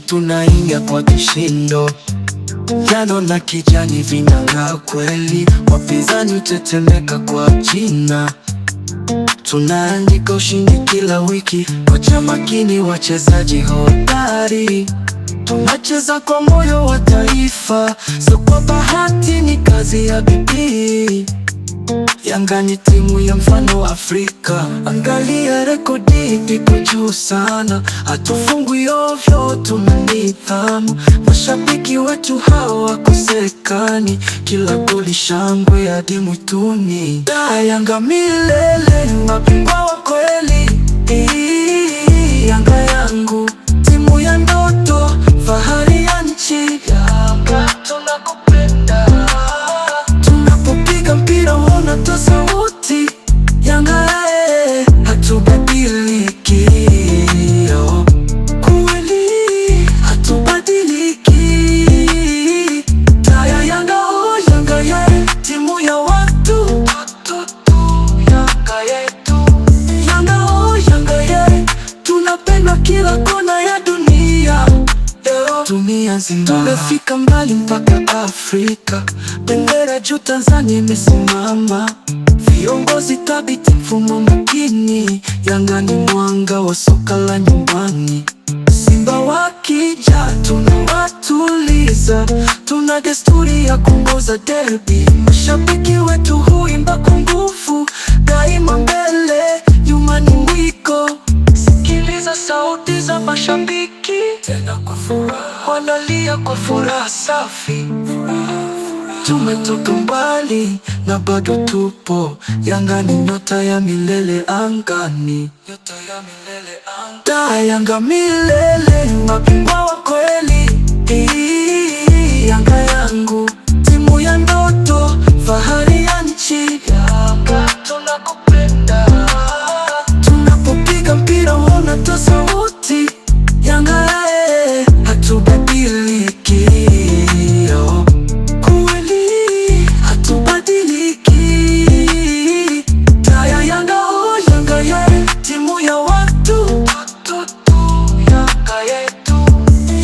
tunaingia kwa kishindo. Njano na kijani vinang'aa kweli, wapinzani hutetemeka kwa jina. Tunaandika ushindi kila wiki, kocha makini, wachezaji hodari. Tunacheza kwa moyo wa taifa, sio kwa bahati, ni kazi ya bidii. Yanga ni timu ya mfano Afrika, angalia rekodi iko juu sana. Hatufungwi ovyo, tuna nidhamu, mashabiki wetu hawakosekani. Kila goli shangwe hadi mwituni. Yanga milele, mabingwa wa kweli. Yanga yangu, timu ya ndoto, fahari ya nchi. Yanga tunakupenda, tunapopiga mpira unatoa sauti. Yanga hatubadiliki, kweli hatubadiliki. Taya Yanga, oh Yanga ye, timu ya watu. Yanga yetu, Yanga oh Yanga ye, tunapendwa kila kona ya dunia. Dunia nzima tumefika mbali mpaka Afrika, bendera juu Tanzania imesimama. Viongozi thabiti, mfumo makini. Yanga ni mwanga wa soka la nyumbani. Simba wakija tunawatuliza, tuna desturi ya kuongoza derby. Mashabiki wetu huimba kwa nguvu, daima mbele, nyuma ni mwiko. Sikiliza sauti za mashabiki, tena kwa furaha, wanalia kwa furaha safi. Tumetoka mbali na bado tupo. Yanga ni nyota ya milele angani. Yanga milele, mabingwa wa kweli. Yanga yangu, timu ya ndoto, fahari ya nchi. Yanga tunakupenda, tunapopiga mpira unatoa sauti. Yanga hatubadiliki, kweli hatubadiliki. Taya Yanga, oh Yanga ye, timu ya watu. Yanga yetu,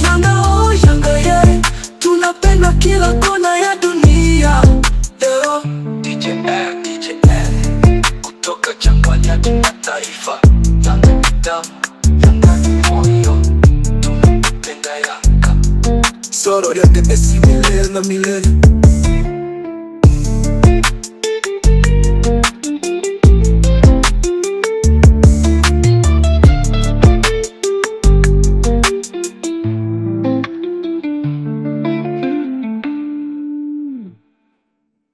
Yanga oh Yanga ye, tunapendwa kila kona ya dunia. DJ kutoka Jangwani ya kimataifa. Yanga ni damu, Yanga ni moyo, tunapenda Yanga. Soro ya Messi milele na milele.